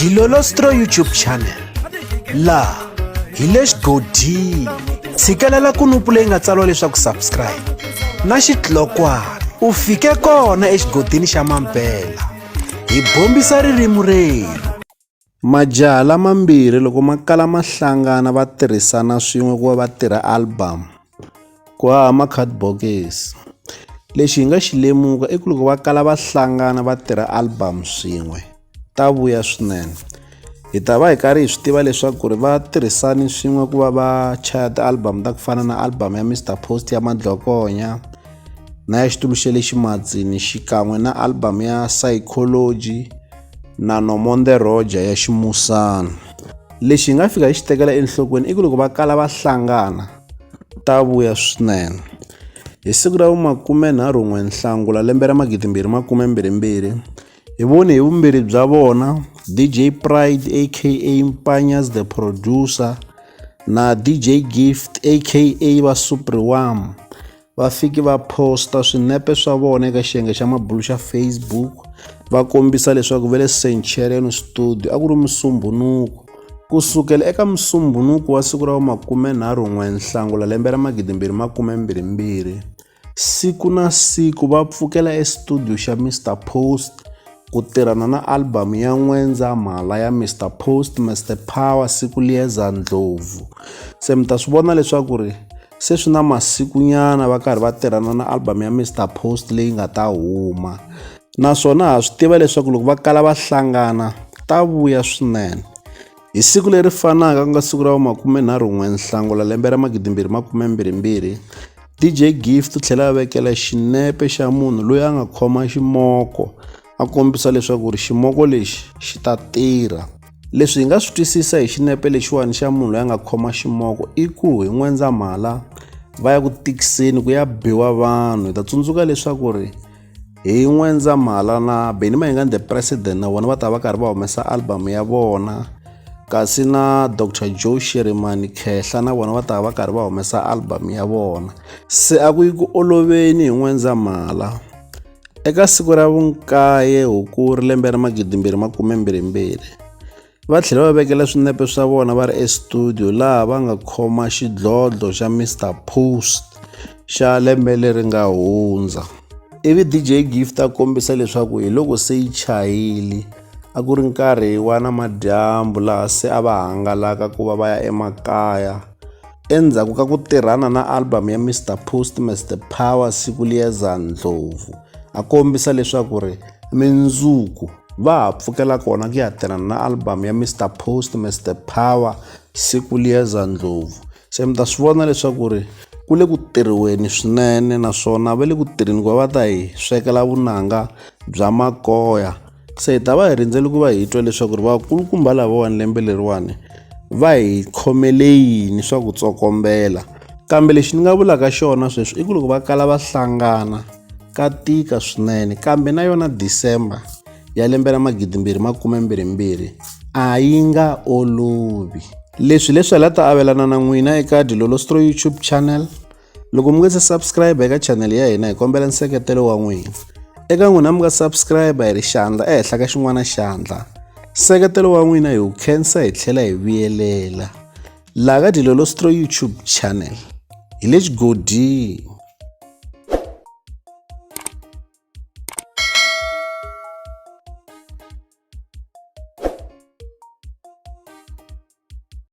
Dilolostro YouTube channel laha hi le xigodini. Tshikelela kunupu leyi nga tsariwa leswaku subscribe na xitlokwana u fike kona exigodini xa Mampela. Hi bombisa ririmi rero. Majaha lamambirhi loko ma kala ma hlangana va tirhisana swin'we ku va va tirha album ku haha makhadibokisi. Lexi hi nga xi lemuka i ku loko va kala va hlangana va tirha album swin'we ta vuya swinene. Hi ta va hi karhi hi swi tiva leswaku ri va tirhisani swin'we ku va va chaya ti-album ta ku fana na album ya Mr Post ya Madlokonya na ya xitulu xe le Ximatsini xikan'we na album ya Psychology na Nomonde Roger ya Ximusana. Lexi hi nga fika hi xi tekela enhlokweni i ku loko va kala va hlangana ta vuya swinene. Hi siku ra 31 Nhlangula lembe ra 2022 hi vone hi vumbirhi bya vona DJ Pride aka Mpanyas the producer na DJ Gift aka va Supreme va fiki va posta swinepe swa vona eka xiyenge xa mabulu xa Facebook va kombisa leswaku ve le Centurion Studio a ku ri Musumbunuko. Kusukela eka Musumbunuko wa siku ra 31 Nhlangula lembe ra 2022 siku na siku va pfukela estudio xa Mr Post ku tirhana na album ya N'wendzamhala ya Mr Post Mr Power siku liya Zandlovu. Se mi ta swi vona leswaku ri se swi na masiku nyana va karhi va tirhana na album ya Mr Post leyi nga ta huma, naswona ha swi tiva leswaku loko va kala va hlangana ta vuya swinene. Hi siku leri fanaka ku nga siku ra 31 Nhlangula lembe ra 2022 DJ Gift u tlhela a vekela xinepe xa munhu loyi a nga khoma ximoko a kombisa leswaku ri ximoko lexi xi ta tirha. Leswi hi nga swi twisisa hi xinepe lexiwani xa munhu loyi a nga khoma ximoko i ku hi N'wendzamhala va ya ku tikiseni ku ya biwa vanhu. Hi ta tsundzuka leswaku ri hi N'wendzamhala na Benny Mayengani the President na vona va ta va karhi va humesa album ya vona, kasi na Dr Joe Shirimani Khehla na vona va ta va karhi va humesa album ya vona. Se a ku yi ku oloveni hi N'wendzamhala eka siku ra vu9 Hukuri lembe ra 2022 va tlhela va vekela swinepe swa vona va ri estudio laha va nga khoma xidlodlo xa Mr Post xa lembe leri nga hundza. Ivi DJ Gift a kombisa leswaku hi loko se yi chayile a ku ri nkarhi wa namadyambu laha se a va hangalaka ku va va ya emakaya endzhaku ka ku tirhana na album ya Mr Post Mr Power siku liya Zandlovu. A kombisa leswaku ri mindzuku va ha pfukela kona ku ya tirhana na album ya Mr Post Mr Power siku liya Zandlovu. Se mi ta swi vona leswaku ri ku le ku tirhiweni swinene, naswona va le ku tirheni ku va ta hi swekela vunanga bya makoya. Se hi ta va hi rindzele ku va hi twa leswaku ri vakulukumba lavawani lembe leriwani va hi khomele yini swa ku tsokombela. Kambe lexi ni nga vulaka xona sweswi i ku loko va kala va hlangana ka tika swinene, kambe na yona December ya lembe ra 2022 a yi nga olovi. Leswi la ta avelana na n'wina eka Dilolostro YouTube channel. Loko mi nga se subscribe eka channel ya hina hi kombela nseketelo wa n'wina. Eka n'wina mi nga subscribe hi ri xandla ehenhla ka xin'wana xandla. Nseketelo wa n'wina hi wu khensa hi tlhela hi vuyelela. Laha ka Dilolostro YouTube channel hi le xigodini.